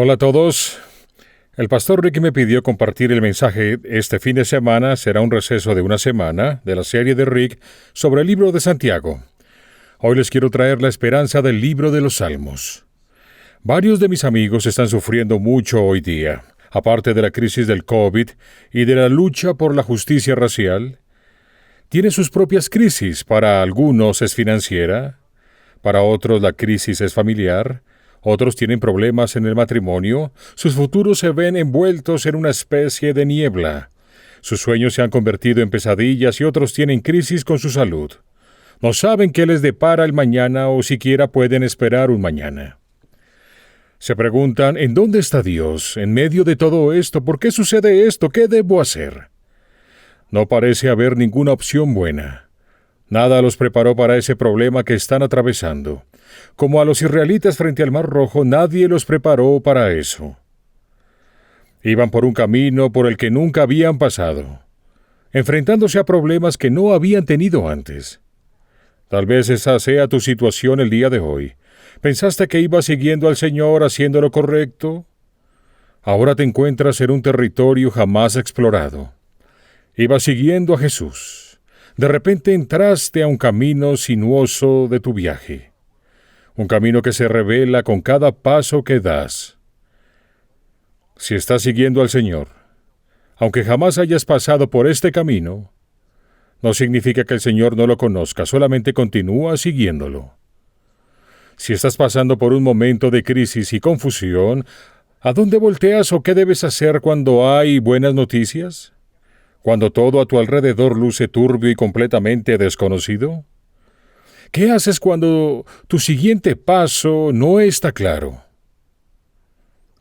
Hola a todos. El pastor Ricky me pidió compartir el mensaje este fin de semana. Será un receso de una semana de la serie de Rick sobre el libro de Santiago. Hoy les quiero traer la esperanza del libro de los Salmos. Varios de mis amigos están sufriendo mucho hoy día. Aparte de la crisis del COVID y de la lucha por la justicia racial, tienen sus propias crisis. Para algunos es financiera, para otros la crisis es familiar, otros tienen problemas en el matrimonio, sus futuros se ven envueltos en una especie de niebla. Sus sueños se han convertido en pesadillas y otros tienen crisis con su salud. No saben qué les depara el mañana o siquiera pueden esperar un mañana. Se preguntan, ¿en dónde está Dios? En medio de todo esto, ¿por qué sucede esto? ¿Qué debo hacer? No parece haber ninguna opción buena. Nada los preparó para ese problema que están atravesando. Como a los israelitas frente al Mar Rojo, nadie los preparó para eso. Iban por un camino por el que nunca habían pasado, enfrentándose a problemas que no habían tenido antes. Tal vez esa sea tu situación el día de hoy. ¿Pensaste que ibas siguiendo al Señor haciendo lo correcto? Ahora te encuentras en un territorio jamás explorado. Ibas siguiendo a Jesús. De repente entraste a un camino sinuoso de tu viaje. Un camino que se revela con cada paso que das. Si estás siguiendo al Señor, aunque jamás hayas pasado por este camino, no significa que el Señor no lo conozca, solamente continúa siguiéndolo. Si estás pasando por un momento de crisis y confusión, ¿a dónde volteas o qué debes hacer cuando hay buenas noticias? ¿Cuando todo a tu alrededor luce turbio y completamente desconocido? ¿Qué haces cuando tu siguiente paso no está claro?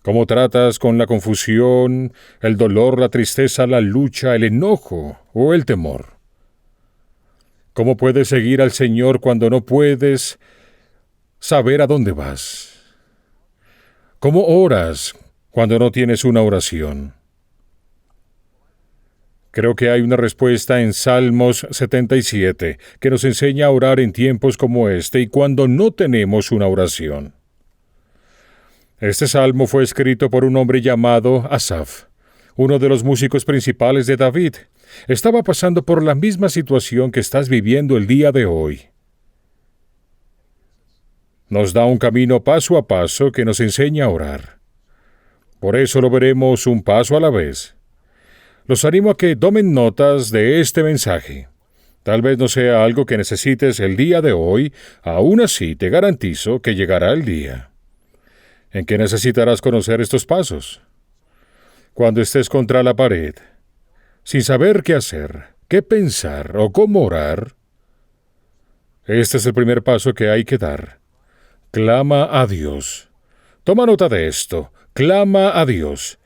¿Cómo tratas con la confusión, el dolor, la tristeza, la lucha, el enojo o el temor? ¿Cómo puedes seguir al Señor cuando no puedes saber a dónde vas? ¿Cómo oras cuando no tienes una oración? Creo que hay una respuesta en Salmos 77 que nos enseña a orar en tiempos como este y cuando no tenemos una oración. Este salmo fue escrito por un hombre llamado Asaf, uno de los músicos principales de David. Estaba pasando por la misma situación que estás viviendo el día de hoy. Nos da un camino paso a paso que nos enseña a orar. Por eso lo veremos un paso a la vez. Los animo a que tomen notas de este mensaje. Tal vez no sea algo que necesites el día de hoy, aún así te garantizo que llegará el día en que necesitarás conocer estos pasos. Cuando estés contra la pared, sin saber qué hacer, qué pensar o cómo orar, este es el primer paso que hay que dar. Clama a Dios. Toma nota de esto. Clama a Dios.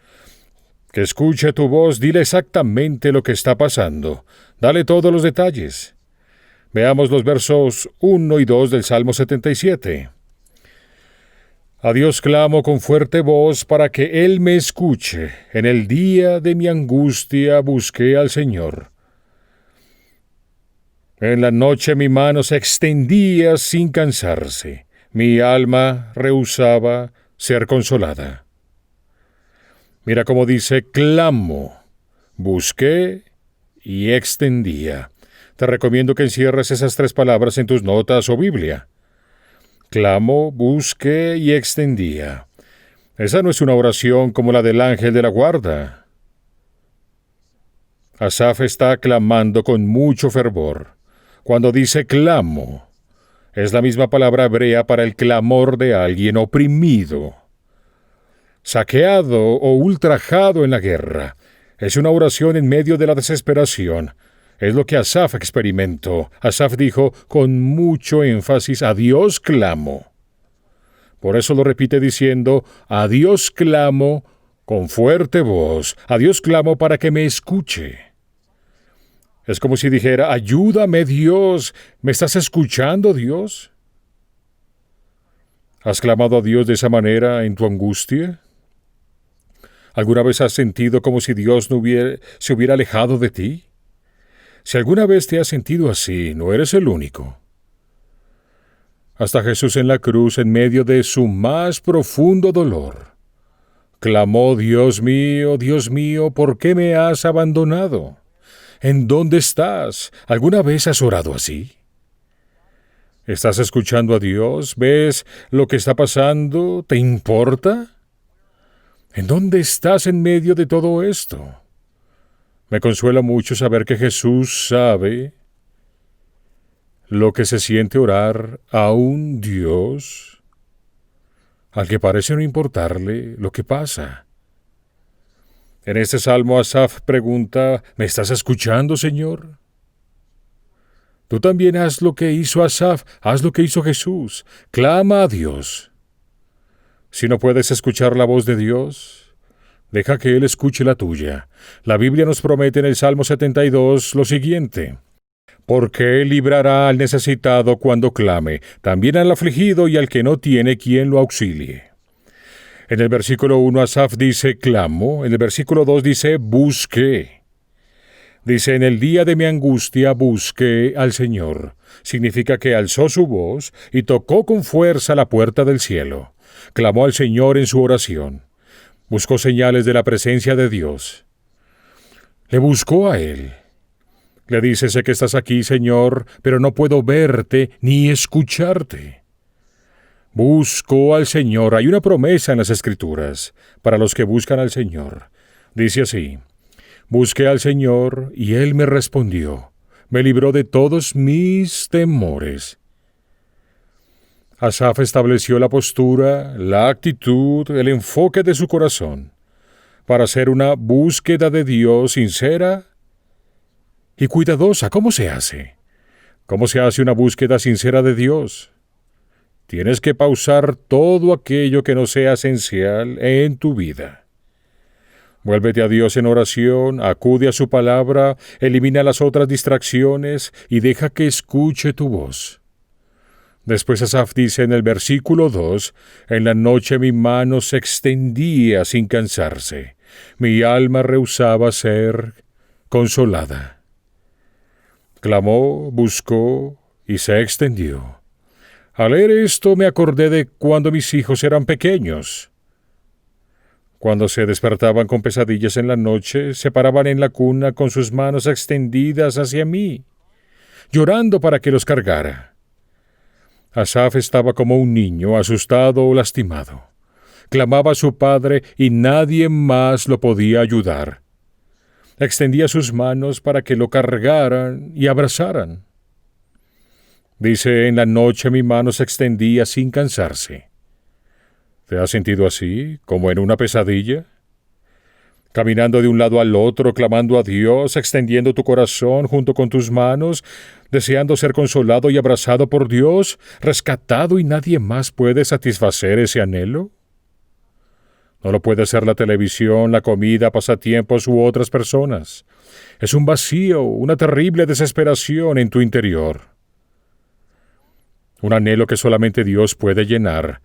Que escuche tu voz, dile exactamente lo que está pasando. Dale todos los detalles. Veamos los versos 1 y 2 del Salmo 77. A Dios clamo con fuerte voz para que Él me escuche. En el día de mi angustia busqué al Señor. En la noche mi mano se extendía sin cansarse. Mi alma rehusaba ser consolada. Mira cómo dice, clamo, busqué y extendía. Te recomiendo que encierres esas 3 palabras en tus notas o Biblia. Clamo, busqué y extendía. Esa no es una oración como la del ángel de la guarda. Asaf está clamando con mucho fervor. Cuando dice clamo, es la misma palabra hebrea para el clamor de alguien oprimido, saqueado o ultrajado en la guerra. Es una oración en medio de la desesperación. Es lo que Asaf experimentó. Asaf dijo con mucho énfasis, a Dios clamo. Por eso lo repite diciendo, a Dios clamo con fuerte voz. A Dios clamo para que me escuche. Es como si dijera, ayúdame Dios. ¿Me estás escuchando, Dios? ¿Has clamado a Dios de esa manera en tu angustia? ¿Alguna vez has sentido como si Dios se hubiera alejado de ti? Si alguna vez te has sentido así, no eres el único. Hasta Jesús en la cruz, en medio de su más profundo dolor, Clamó: Dios mío, ¿por qué me has abandonado? ¿En dónde estás? ¿Alguna vez has orado así? ¿Estás escuchando a Dios? ¿Ves lo que está pasando? ¿Te importa? ¿En dónde estás en medio de todo esto? Me consuela mucho saber que Jesús sabe lo que se siente orar a un Dios al que parece no importarle lo que pasa. En este salmo Asaf pregunta: ¿me estás escuchando, Señor? Tú también haz lo que hizo Asaf, haz lo que hizo Jesús, clama a Dios. Si no puedes escuchar la voz de Dios, deja que Él escuche la tuya. La Biblia nos promete en el Salmo 72 lo siguiente: porque Él librará al necesitado cuando clame, también al afligido y al que no tiene quien lo auxilie. En el versículo 1 Asaf dice: clamo. En el versículo 2 dice: busqué. Dice: en el día de mi angustia busqué al Señor. Significa que alzó su voz y tocó con fuerza la puerta del cielo. Clamó al Señor en su oración. Buscó señales de la presencia de Dios. Le buscó a Él. Le dice: sé que estás aquí, Señor, pero no puedo verte ni escucharte. Buscó al Señor. Hay una promesa en las Escrituras para los que buscan al Señor. Dice así: busqué al Señor y Él me respondió. Me libró de todos mis temores. Asaf estableció la postura, la actitud, el enfoque de su corazón para hacer una búsqueda de Dios sincera y cuidadosa. ¿Cómo se hace? ¿Cómo se hace una búsqueda sincera de Dios? Tienes que pausar todo aquello que no sea esencial en tu vida. Vuélvete a Dios en oración, acude a su palabra, elimina las otras distracciones y deja que escuche tu voz. Después Asaf dice en el versículo 2, en la noche mi mano se extendía sin cansarse, mi alma rehusaba ser consolada. Clamó, buscó y se extendió. Al leer esto me acordé de cuando mis hijos eran pequeños. Cuando se despertaban con pesadillas en la noche, se paraban en la cuna con sus manos extendidas hacia mí, llorando para que los cargara. Asaf estaba como un niño, asustado o lastimado. Clamaba a su padre y nadie más lo podía ayudar. Extendía sus manos para que lo cargaran y abrazaran. Dice: en la noche mi mano se extendía sin cansarse. ¿Te has sentido así, como en una pesadilla? Caminando de un lado al otro, clamando a Dios, extendiendo tu corazón junto con tus manos, deseando ser consolado y abrazado por Dios, rescatado y nadie más puede satisfacer ese anhelo. No lo puede hacer la televisión, la comida, pasatiempos u otras personas. Es un vacío, una terrible desesperación en tu interior. Un anhelo que solamente Dios puede llenar.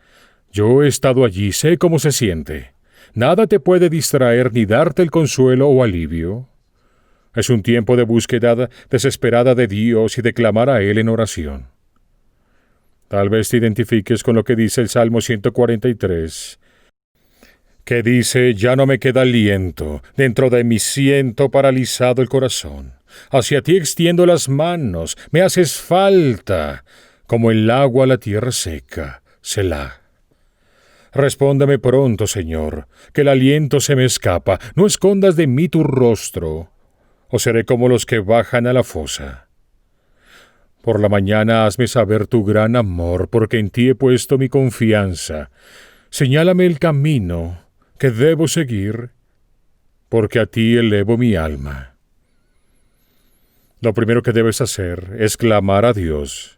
Yo he estado allí, sé cómo se siente. Nada te puede distraer ni darte el consuelo o alivio. Es un tiempo de búsqueda desesperada de Dios y de clamar a Él en oración. Tal vez te identifiques con lo que dice el Salmo 143, que dice: ya no me queda aliento, dentro de mí siento paralizado el corazón. Hacia ti extiendo las manos, me haces falta, como el agua a la tierra seca. Selah. Respóndeme pronto, Señor, que el aliento se me escapa. No escondas de mí tu rostro, o seré como los que bajan a la fosa. Por la mañana hazme saber tu gran amor, porque en ti he puesto mi confianza. Señálame el camino que debo seguir, porque a ti elevo mi alma. Lo primero que debes hacer es clamar a Dios.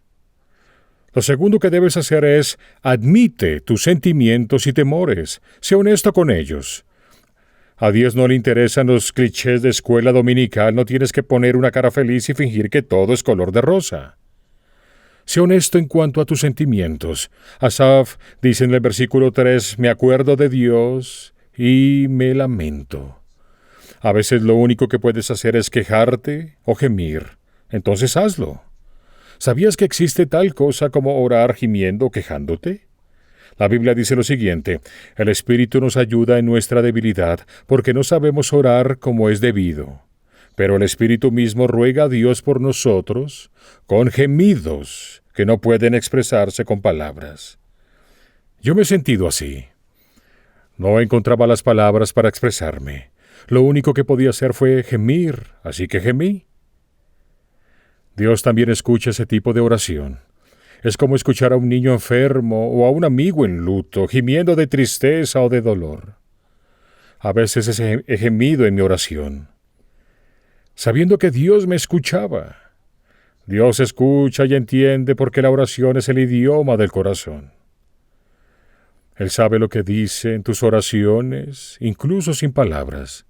Lo segundo que debes hacer es admite tus sentimientos y temores. Sé honesto con ellos. A Dios no le interesan los clichés de escuela dominical. No tienes que poner una cara feliz y fingir que todo es color de rosa. Sé honesto en cuanto a tus sentimientos. Asaf dice en el versículo 3, me acuerdo de Dios y me lamento. A veces lo único que puedes hacer es quejarte o gemir. Entonces hazlo. ¿Sabías que existe tal cosa como orar gimiendo o quejándote? La Biblia dice lo siguiente: el Espíritu nos ayuda en nuestra debilidad, porque no sabemos orar como es debido. Pero el Espíritu mismo ruega a Dios por nosotros, con gemidos que no pueden expresarse con palabras. Yo me he sentido así. No encontraba las palabras para expresarme. Lo único que podía hacer fue gemir, así que gemí. Dios también escucha ese tipo de oración. Es como escuchar a un niño enfermo o a un amigo en luto, gimiendo de tristeza o de dolor. A veces he gemido en mi oración, sabiendo que Dios me escuchaba. Dios escucha y entiende porque la oración es el idioma del corazón. Él sabe lo que dice en tus oraciones, incluso sin palabras.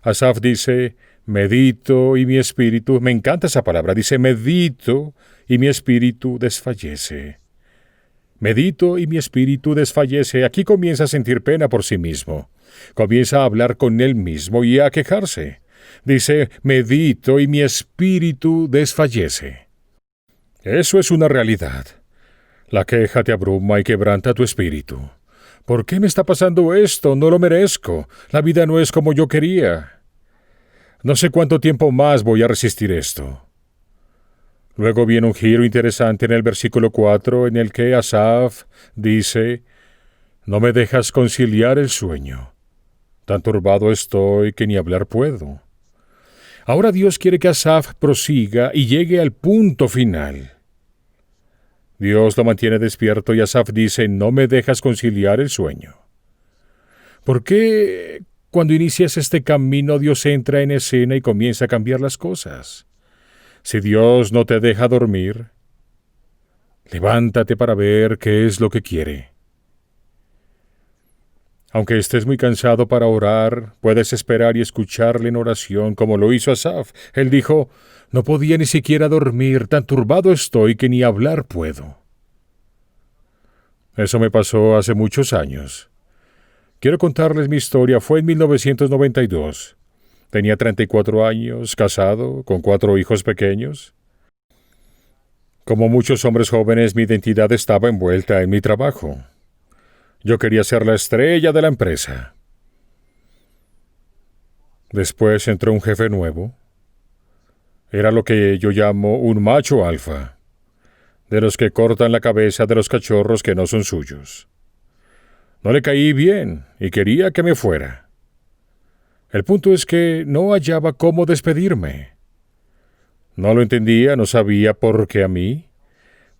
Asaf dice: medito y mi espíritu, me encanta esa palabra, dice medito y mi espíritu desfallece. Medito y mi espíritu desfallece. Aquí comienza a sentir pena por sí mismo. Comienza a hablar con él mismo y a quejarse. Dice: medito y mi espíritu desfallece. Eso es una realidad. La queja te abruma y quebranta tu espíritu. ¿Por qué me está pasando esto? No lo merezco. La vida no es como yo quería. No sé cuánto tiempo más voy a resistir esto. Luego viene un giro interesante en el versículo 4, en el que Asaf dice: no me dejas conciliar el sueño. Tan turbado estoy que ni hablar puedo. Ahora Dios quiere que Asaf prosiga y llegue al punto final. Dios lo mantiene despierto y Asaf dice: no me dejas conciliar el sueño. ¿Por qué cuando inicias este camino Dios entra en escena y comienza a cambiar las cosas? Si Dios no te deja dormir, levántate para ver qué es lo que quiere. Aunque estés muy cansado para orar, puedes esperar y escucharle en oración como lo hizo Asaf. Él dijo: no podía ni siquiera dormir, tan turbado estoy que ni hablar puedo. Eso me pasó hace muchos años. Quiero contarles mi historia. Fue en 1992. Tenía 34 años, casado, con 4 hijos pequeños. Como muchos hombres jóvenes, mi identidad estaba envuelta en mi trabajo. Yo quería ser la estrella de la empresa. Después entró un jefe nuevo. Era lo que yo llamo un macho alfa, de los que cortan la cabeza de los cachorros que no son suyos. No le caí bien y quería que me fuera. El punto es que no hallaba cómo despedirme. No lo entendía, no sabía por qué a mí.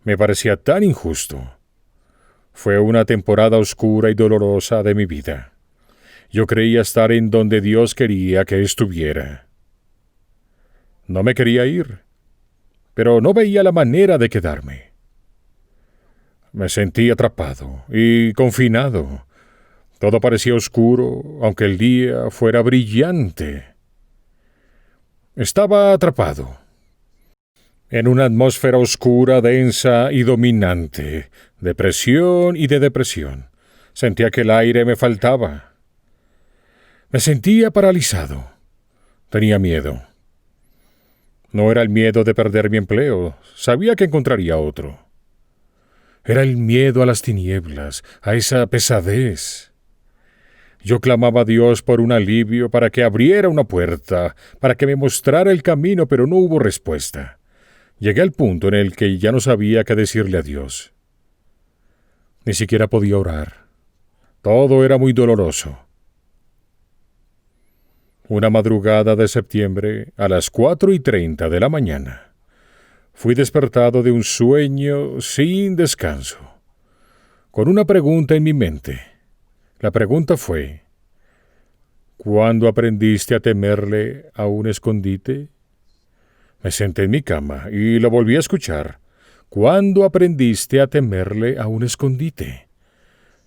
Me parecía tan injusto. Fue una temporada oscura y dolorosa de mi vida. Yo creía estar en donde Dios quería que estuviera. No me quería ir, pero no veía la manera de quedarme. Me sentí atrapado y confinado. Todo parecía oscuro, aunque el día fuera brillante. Estaba atrapado en una atmósfera oscura, densa y dominante, de presión y de depresión. Sentía que el aire me faltaba. Me sentía paralizado. Tenía miedo. No era el miedo de perder mi empleo. Sabía que encontraría otro. Era el miedo a las tinieblas, a esa pesadez. Yo clamaba a Dios por un alivio, para que abriera una puerta, para que me mostrara el camino, pero no hubo respuesta. Llegué al punto en el que ya no sabía qué decirle a Dios. Ni siquiera podía orar. Todo era muy doloroso. Una madrugada de septiembre, a las 4:30 de la mañana, fui despertado de un sueño sin descanso, con una pregunta en mi mente. La pregunta fue: ¿cuándo aprendiste a temerle a un escondite? Me senté en mi cama y lo volví a escuchar. ¿Cuándo aprendiste a temerle a un escondite?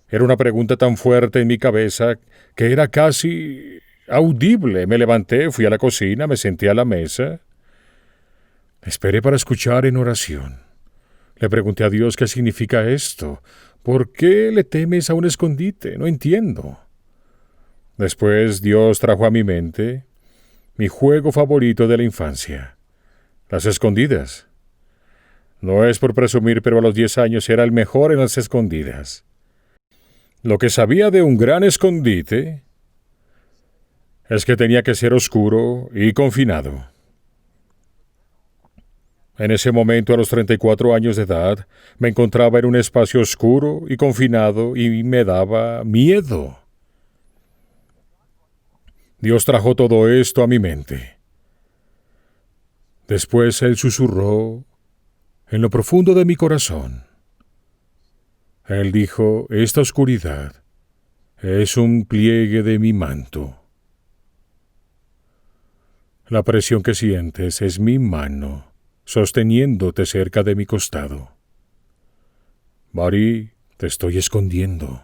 Era una pregunta tan fuerte en mi cabeza que era casi audible. Me levanté, fui a la cocina, me senté a la mesa. Esperé para escuchar en oración. Le pregunté a Dios: ¿qué significa esto? ¿Por qué le temes a un escondite? No entiendo. Después Dios trajo a mi mente mi juego favorito de la infancia: las escondidas. No es por presumir, pero a los 10 años era el mejor en las escondidas. Lo que sabía de un gran escondite es que tenía que ser oscuro y confinado. En ese momento, a los 34 años de edad, me encontraba en un espacio oscuro y confinado y me daba miedo. Dios trajo todo esto a mi mente. Después Él susurró en lo profundo de mi corazón. Él dijo, esta oscuridad es un pliegue de mi manto. La presión que sientes es mi mano sosteniéndote cerca de mi costado. Mari, te estoy escondiendo.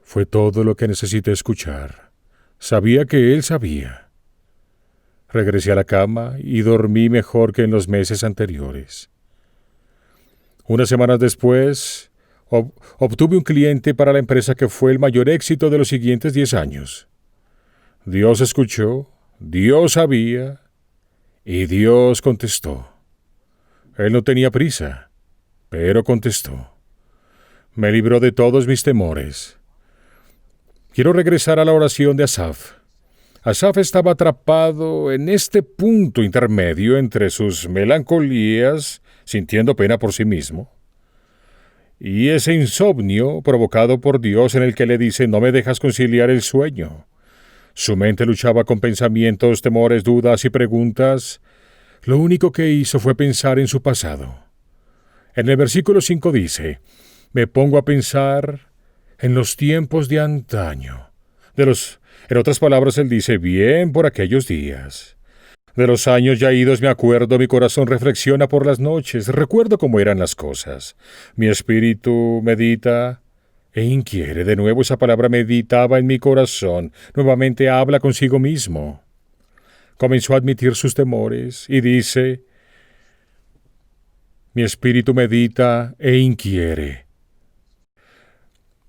Fue todo lo que necesité escuchar. Sabía que él sabía. Regresé a la cama y dormí mejor que en los meses anteriores. Unas semanas después, obtuve un cliente para la empresa que fue el mayor éxito de los siguientes 10 años. Dios escuchó, Dios sabía, y Dios contestó. Él no tenía prisa, pero contestó. Me libró de todos mis temores. Quiero regresar a la oración de Asaf. Asaf estaba atrapado en este punto intermedio entre sus melancolías, sintiendo pena por sí mismo, y ese insomnio provocado por Dios en el que le dice, no me dejas conciliar el sueño. Su mente luchaba con pensamientos, temores, dudas y preguntas. Lo único que hizo fue pensar en su pasado. En el versículo 5 dice, me pongo a pensar en los tiempos de antaño. En otras palabras, él dice, bien por aquellos días. De los años ya idos me acuerdo, mi corazón reflexiona por las noches, recuerdo cómo eran las cosas. Mi espíritu medita e inquiere. De nuevo esa palabra meditaba en mi corazón, nuevamente habla consigo mismo. Comenzó a admitir sus temores y dice, mi espíritu medita e inquiere.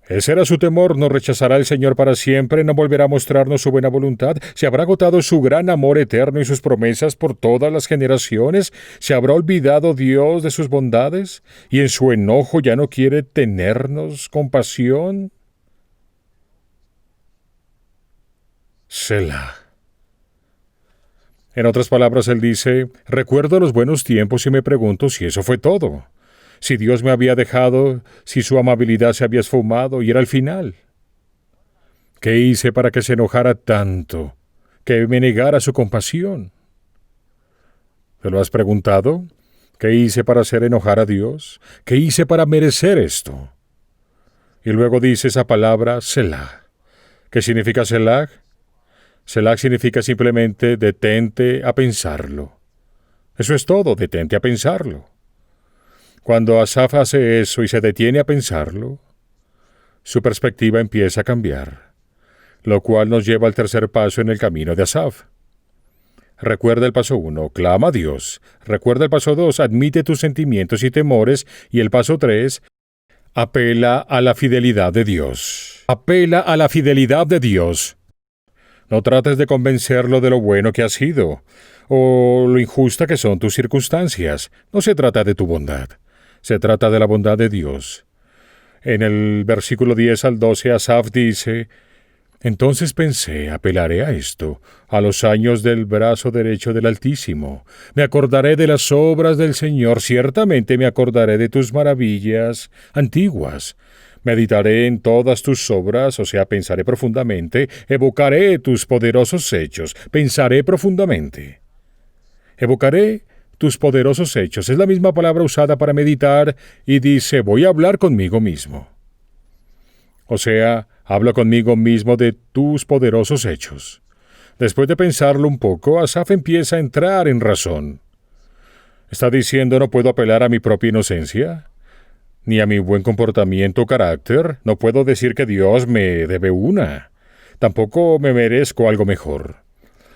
Ese era su temor, ¿nos rechazará el Señor para siempre? ¿No volverá a mostrarnos su buena voluntad? ¿Se habrá agotado su gran amor eterno y sus promesas por todas las generaciones? ¿Se habrá olvidado Dios de sus bondades? ¿Y en su enojo ya no quiere tenernos compasión? Selah. En otras palabras, él dice, recuerdo los buenos tiempos y me pregunto si eso fue todo. Si Dios me había dejado, si su amabilidad se había esfumado y era el final. ¿Qué hice para que se enojara tanto, que me negara su compasión? ¿Te lo has preguntado? ¿Qué hice para hacer enojar a Dios? ¿Qué hice para merecer esto? Y luego dice esa palabra, Selah. ¿Qué significa Selah? Selah significa simplemente detente a pensarlo. Eso es todo, detente a pensarlo. Cuando Asaf hace eso y se detiene a pensarlo, su perspectiva empieza a cambiar, lo cual nos lleva al tercer paso en el camino de Asaf. Recuerda el paso 1, clama a Dios. Recuerda el paso 2, admite tus sentimientos y temores. Y el paso 3, apela a la fidelidad de Dios. Apela a la fidelidad de Dios. No trates de convencerlo de lo bueno que has sido, o lo injusta que son tus circunstancias. No se trata de tu bondad. Se trata de la bondad de Dios. En el versículo 10 al 12, Asaf dice, entonces pensé, apelaré a esto, a los años del brazo derecho del Altísimo. Me acordaré de las obras del Señor, ciertamente me acordaré de tus maravillas antiguas. Meditaré en todas tus obras, o sea, pensaré profundamente, evocaré tus poderosos hechos, pensaré profundamente. Evocaré tus poderosos hechos. Es la misma palabra usada para meditar y dice, voy a hablar conmigo mismo. O sea, habla conmigo mismo de tus poderosos hechos. Después de pensarlo un poco, Asaf empieza a entrar en razón. Está diciendo, no puedo apelar a mi propia inocencia, ni a mi buen comportamiento o carácter. No puedo decir que Dios me debe una. Tampoco me merezco algo mejor.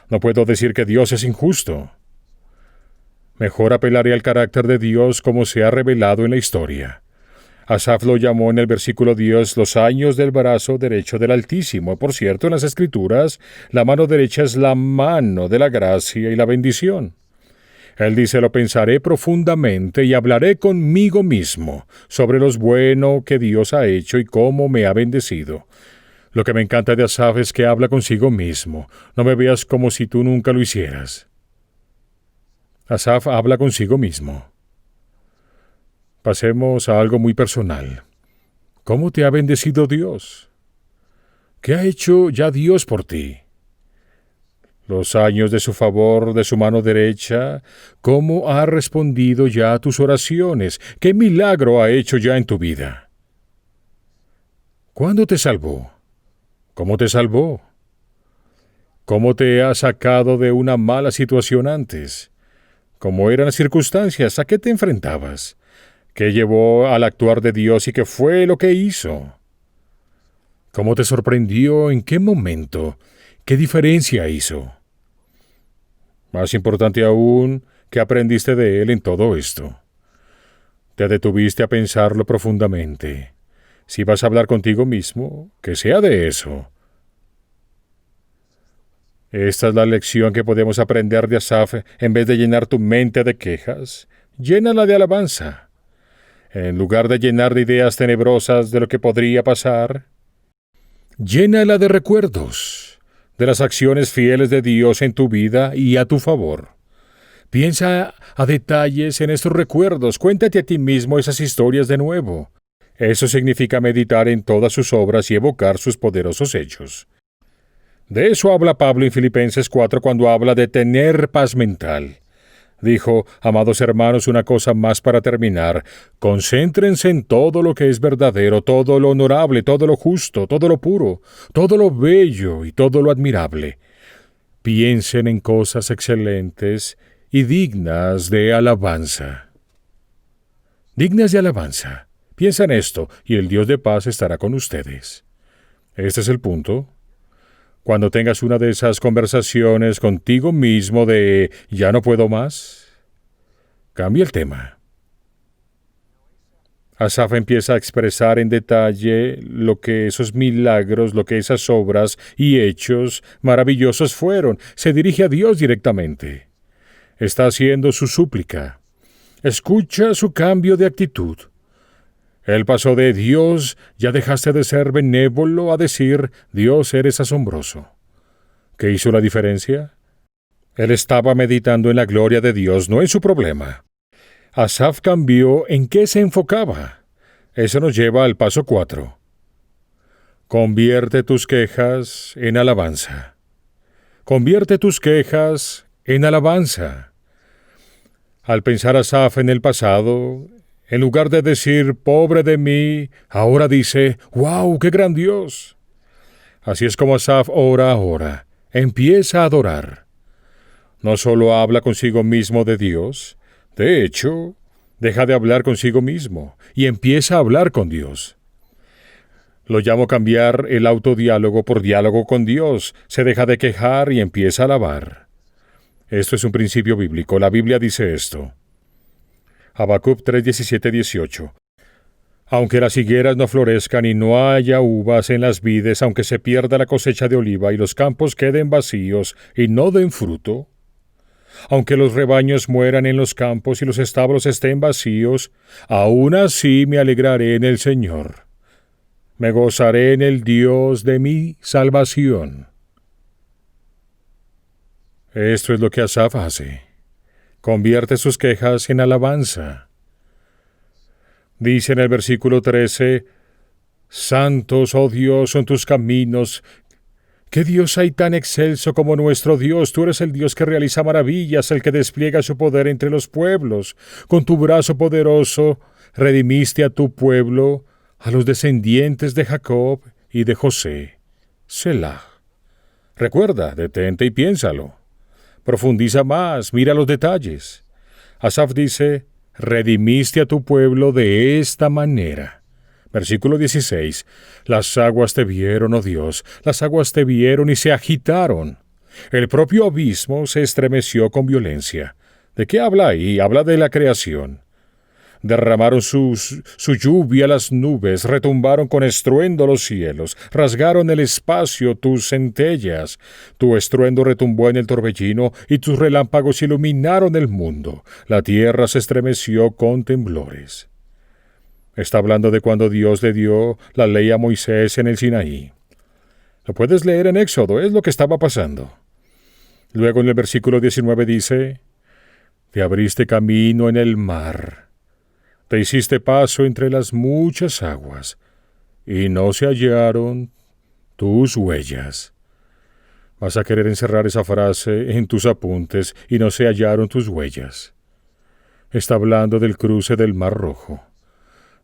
No puedo decir que Dios es injusto. Mejor apelaré al carácter de Dios como se ha revelado en la historia. Asaf lo llamó en el versículo 10 los años del brazo derecho del Altísimo. Por cierto, en las Escrituras, la mano derecha es la mano de la gracia y la bendición. Él dice, lo pensaré profundamente y hablaré conmigo mismo sobre lo bueno que Dios ha hecho y cómo me ha bendecido. Lo que me encanta de Asaf es que habla consigo mismo. No me veas como si tú nunca lo hicieras. Asaf habla consigo mismo. Pasemos a algo muy personal. ¿Cómo te ha bendecido Dios? ¿Qué ha hecho ya Dios por ti? Los años de su favor, de su mano derecha, ¿cómo ha respondido ya a tus oraciones? ¿Qué milagro ha hecho ya en tu vida? ¿Cuándo te salvó? ¿Cómo te salvó? ¿Cómo te ha sacado de una mala situación antes? ¿Cómo eran las circunstancias? ¿A qué te enfrentabas? ¿Qué llevó al actuar de Dios y qué fue lo que hizo? ¿Cómo te sorprendió? ¿En qué momento? ¿Qué diferencia hizo? Más importante aún, ¿qué aprendiste de él en todo esto? Te detuviste a pensarlo profundamente. Si vas a hablar contigo mismo, que sea de eso. Esta es la lección que podemos aprender de Asaf. En vez de llenar tu mente de quejas, llénala de alabanza. En lugar de llenar de ideas tenebrosas de lo que podría pasar, llénala de recuerdos, de las acciones fieles de Dios en tu vida y a tu favor. Piensa a detalles en estos recuerdos, cuéntate a ti mismo esas historias de nuevo. Eso significa meditar en todas sus obras y evocar sus poderosos hechos. De eso habla Pablo en Filipenses 4 cuando habla de tener paz mental. Dijo, amados hermanos, una cosa más para terminar, concéntrense en todo lo que es verdadero, todo lo honorable, todo lo justo, todo lo puro, todo lo bello y todo lo admirable. Piensen en cosas excelentes y dignas de alabanza. Dignas de alabanza. Piensa en esto, y el Dios de paz estará con ustedes. Este es el punto. Cuando tengas una de esas conversaciones contigo mismo de «ya no puedo más», cambia el tema. Asaf empieza a expresar en detalle lo que esos milagros, lo que esas obras y hechos maravillosos fueron. Se dirige a Dios directamente. Está haciendo su súplica. Escucha su cambio de actitud. Él pasó de Dios, ya dejaste de ser benévolo, a decir, Dios, eres asombroso. ¿Qué hizo la diferencia? Él estaba meditando en la gloria de Dios, no en su problema. Asaf cambió en qué se enfocaba. Eso nos lleva al paso 4. Convierte tus quejas en alabanza. Convierte tus quejas en alabanza. Al pensar Asaf en el pasado, en lugar de decir, pobre de mí, ahora dice, ¡wow, qué gran Dios! Así es como Asaf ora ahora. Empieza a adorar. No solo habla consigo mismo de Dios, de hecho, deja de hablar consigo mismo y empieza a hablar con Dios. Lo llamo cambiar el autodiálogo por diálogo con Dios. Se deja de quejar y empieza a alabar. Esto es un principio bíblico. La Biblia dice esto. Habacuc 3:17-18. Aunque las higueras no florezcan y no haya uvas en las vides, aunque se pierda la cosecha de oliva y los campos queden vacíos y no den fruto, aunque los rebaños mueran en los campos y los establos estén vacíos, aún así me alegraré en el Señor. Me gozaré en el Dios de mi salvación. Esto es lo que Asaf hace. Convierte sus quejas en alabanza. Dice en el versículo 13, Santos, oh Dios, son tus caminos. ¿Qué Dios hay tan excelso como nuestro Dios? Tú eres el Dios que realiza maravillas, el que despliega su poder entre los pueblos. Con tu brazo poderoso redimiste a tu pueblo, a los descendientes de Jacob y de José. Selah. Recuerda, detente y piénsalo. Profundiza más, mira los detalles. Asaf dice, redimiste a tu pueblo de esta manera. Versículo 16. Las aguas te vieron, oh Dios, las aguas te vieron y se agitaron. El propio abismo se estremeció con violencia. ¿De qué habla ahí? Habla de la creación. Derramaron su lluvia las nubes, retumbaron con estruendo los cielos, rasgaron el espacio tus centellas. Tu estruendo retumbó en el torbellino, y tus relámpagos iluminaron el mundo. La tierra se estremeció con temblores. Está hablando de cuando Dios le dio la ley a Moisés en el Sinaí. Lo puedes leer en Éxodo, es lo que estaba pasando. Luego en el versículo 19 dice: te abriste camino en el mar, te hiciste paso entre las muchas aguas, y no se hallaron tus huellas. Vas a querer encerrar esa frase en tus apuntes: y no se hallaron tus huellas. Está hablando del cruce del Mar Rojo.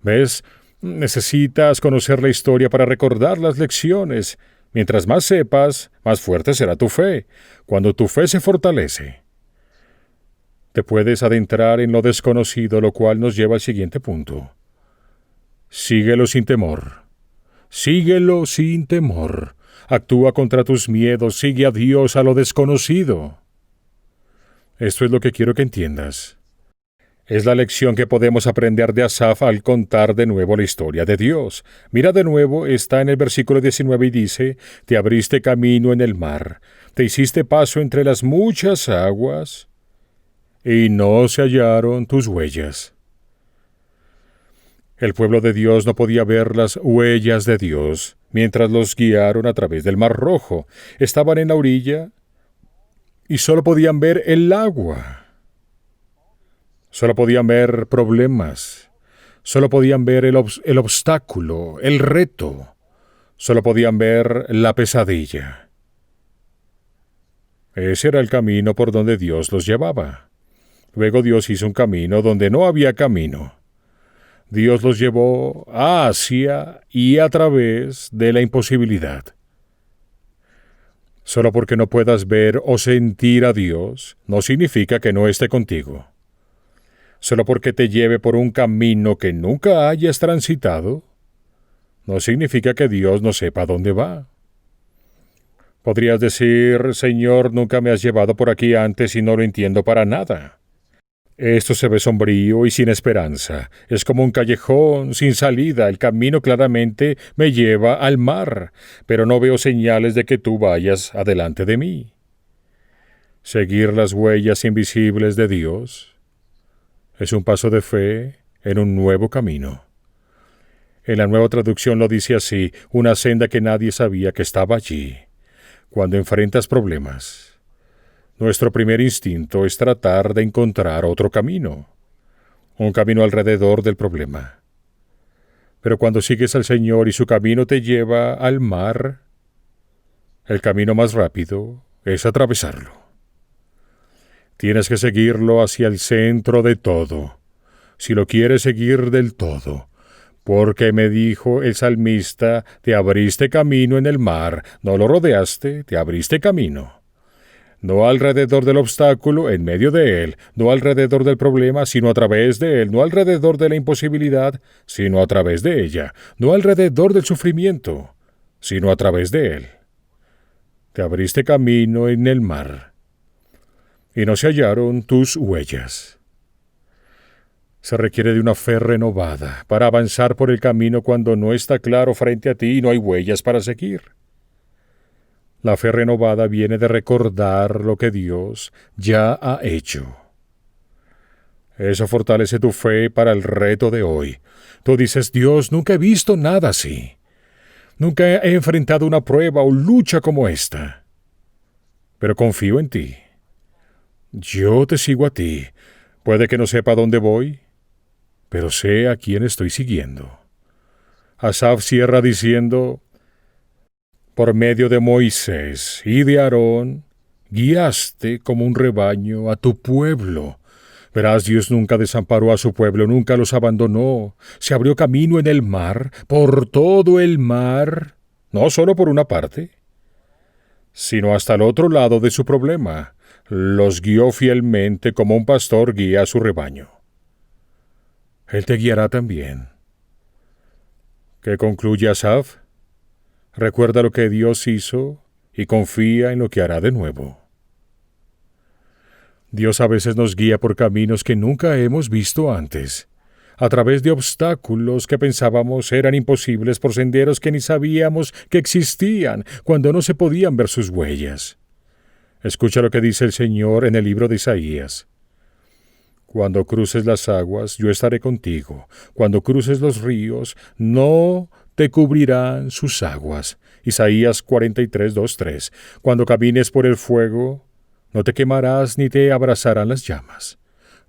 ¿Ves? Necesitas conocer la historia para recordar las lecciones. Mientras más sepas, más fuerte será tu fe. Cuando tu fe se fortalece, te puedes adentrar en lo desconocido, lo cual nos lleva al siguiente punto. Síguelo sin temor. Síguelo sin temor. Actúa contra tus miedos. Sigue a Dios a lo desconocido. Esto es lo que quiero que entiendas. Es la lección que podemos aprender de Asaf al contar de nuevo la historia de Dios. Mira de nuevo, está en el versículo 19 y dice: te abriste camino en el mar, te hiciste paso entre las muchas aguas, y no se hallaron tus huellas. El pueblo de Dios no podía ver las huellas de Dios mientras los guiaron a través del Mar Rojo. Estaban en la orilla y solo podían ver el agua. Solo podían ver problemas. Solo podían ver el obstáculo, el reto. Solo podían ver la pesadilla. Ese era el camino por donde Dios los llevaba. Luego Dios hizo un camino donde no había camino. Dios los llevó hacia y a través de la imposibilidad. Solo porque no puedas ver o sentir a Dios, no significa que no esté contigo. Solo porque te lleve por un camino que nunca hayas transitado, no significa que Dios no sepa dónde va. Podrías decir: Señor, nunca me has llevado por aquí antes y no lo entiendo para nada. Esto se ve sombrío y sin esperanza. Es como un callejón sin salida. El camino claramente me lleva al mar, pero no veo señales de que tú vayas adelante de mí. Seguir las huellas invisibles de Dios es un paso de fe en un nuevo camino. En la Nueva Traducción lo dice así: una senda que nadie sabía que estaba allí. Cuando enfrentas problemas, nuestro primer instinto es tratar de encontrar otro camino, un camino alrededor del problema. Pero cuando sigues al Señor y su camino te lleva al mar, el camino más rápido es atravesarlo. Tienes que seguirlo hacia el centro de todo, si lo quieres seguir del todo, porque me dijo el salmista: te abriste camino en el mar, no lo rodeaste, te abriste camino. No alrededor del obstáculo, en medio de él, no alrededor del problema, sino a través de él, no alrededor de la imposibilidad, sino a través de ella, no alrededor del sufrimiento, sino a través de él. Te abriste camino en el mar, y no se hallaron tus huellas. Se requiere de una fe renovada para avanzar por el camino cuando no está claro frente a ti y no hay huellas para seguir. La fe renovada viene de recordar lo que Dios ya ha hecho. Eso fortalece tu fe para el reto de hoy. Tú dices: Dios, nunca he visto nada así. Nunca he enfrentado una prueba o lucha como esta. Pero confío en ti. Yo te sigo a ti. Puede que no sepa dónde voy, pero sé a quién estoy siguiendo. Asaf cierra diciendo: por medio de Moisés y de Aarón, guiaste como un rebaño a tu pueblo. Verás, Dios nunca desamparó a su pueblo, nunca los abandonó. Se abrió camino en el mar, por todo el mar, no solo por una parte, sino hasta el otro lado de su problema. Los guió fielmente como un pastor guía a su rebaño. Él te guiará también. ¿Qué concluye Asaf? Recuerda lo que Dios hizo y confía en lo que hará de nuevo. Dios a veces nos guía por caminos que nunca hemos visto antes. a través de obstáculos que pensábamos eran imposibles por senderos que ni sabíamos que existían cuando no se podían ver sus huellas. Escucha lo que dice el Señor en el libro de Isaías. Cuando cruces las aguas, yo estaré contigo. Cuando cruces los ríos, no te cubrirán sus aguas. Isaías 43, 2, 3. Cuando camines por el fuego, no te quemarás ni te abrazarán las llamas.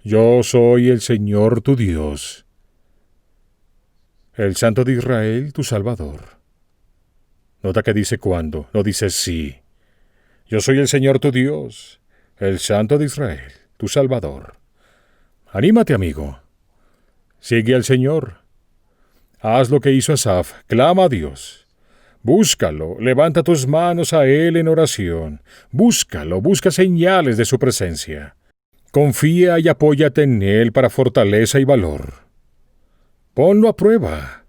Yo soy el Señor tu Dios, el Santo de Israel, tu Salvador. Nota que dice cuándo, no dice sí. Yo soy el Señor tu Dios, el Santo de Israel, tu Salvador. Anímate, amigo. Sigue al Señor. Haz lo que hizo Asaf, clama a Dios. Búscalo, levanta tus manos a Él en oración. Búscalo, busca señales de su presencia. Confía y apóyate en Él para fortaleza y valor. Ponlo a prueba.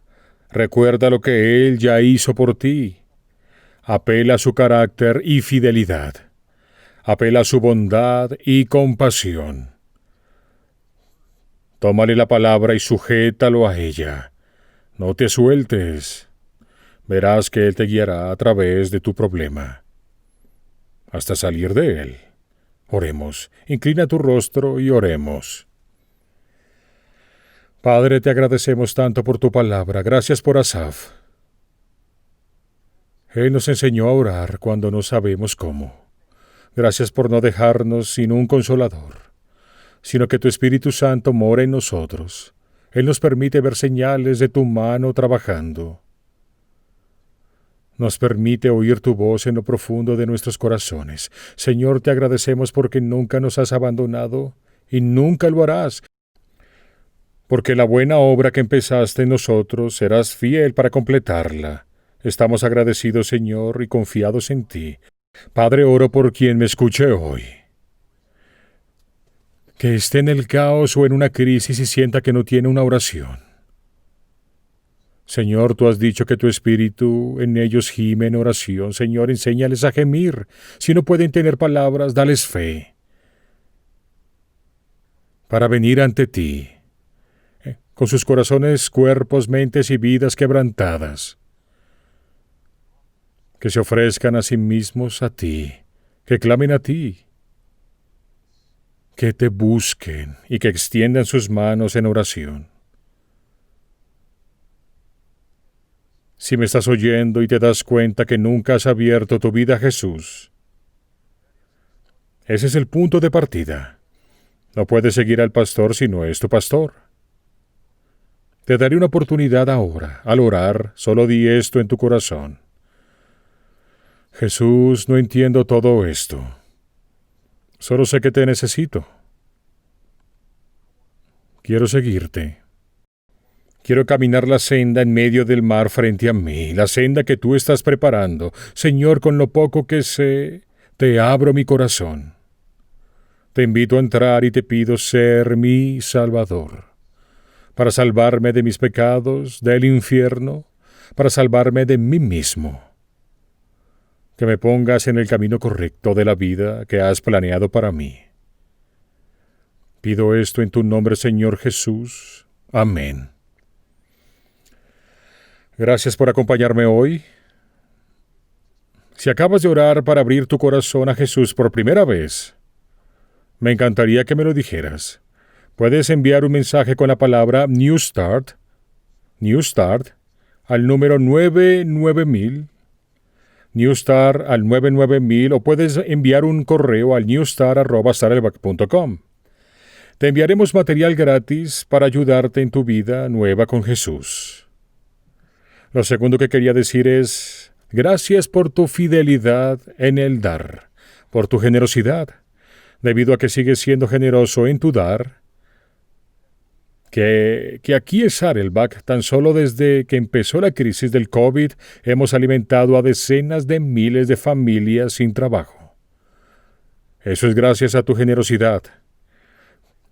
Recuerda lo que Él ya hizo por ti. Apela a su carácter y fidelidad. Apela a su bondad y compasión. Tómale la palabra y sujétalo a ella. No te sueltes. Verás que Él te guiará a través de tu problema, hasta salir de él. Oremos. Inclina tu rostro y oremos. Padre, te agradecemos tanto por tu palabra. Gracias por Asaf. Él nos enseñó a orar cuando no sabemos cómo. Gracias por no dejarnos sin un consolador, sino que tu Espíritu Santo mora en nosotros. Él nos permite ver señales de tu mano trabajando. Nos permite oír tu voz en lo profundo de nuestros corazones. Señor, te agradecemos porque nunca nos has abandonado y nunca lo harás. Porque la buena obra que empezaste en nosotros serás fiel para completarla. Estamos agradecidos, Señor, y confiados en ti. Padre, oro por quien me escuche hoy, que esté en el caos o en una crisis y sienta que no tiene una oración. Señor, tú has dicho que tu Espíritu en ellos gime en oración. Señor, enséñales a gemir. Si no pueden tener palabras, dales fe para venir ante ti, con sus corazones, cuerpos, mentes y vidas quebrantadas. Que se ofrezcan a sí mismos a ti, que clamen a ti, que te busquen y que extiendan sus manos en oración. Si me estás oyendo y te das cuenta que nunca has abierto tu vida a Jesús, ese es el punto de partida. No puedes seguir al pastor si no es tu pastor. Te daré una oportunidad ahora. Al orar, solo di esto en tu corazón. Jesús, no entiendo todo esto. Solo sé que te necesito. Quiero seguirte. Quiero caminar la senda en medio del mar frente a mí, la senda que tú estás preparando. Señor, con lo poco que sé, te abro mi corazón. Te invito a entrar y te pido ser mi Salvador, para salvarme de mis pecados, del infierno, para salvarme de mí mismo. Que me pongas en el camino correcto de la vida que has planeado para mí. Pido esto en tu nombre, Señor Jesús. Amén. Gracias por acompañarme hoy. Si acabas de orar para abrir tu corazón a Jesús por primera vez, me encantaría que me lo dijeras. Puedes enviar un mensaje con la palabra New Start, al número 99000, New Start al 99000, o puedes enviar un correo al newstar@starelback.com. Te enviaremos material gratis para ayudarte en tu vida nueva con Jesús. Lo segundo que quería decir es, gracias por tu fidelidad en el dar, por tu generosidad, debido a que sigues siendo generoso en tu dar, que aquí es Saddleback, tan solo desde que empezó la crisis del COVID, hemos alimentado a decenas de miles de familias sin trabajo. Eso es gracias a tu generosidad.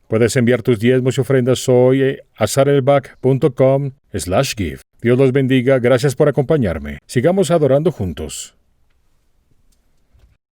Puedes enviar tus diezmos y ofrendas hoy a saddleback.com/give. Dios los bendiga, gracias por acompañarme. Sigamos adorando juntos.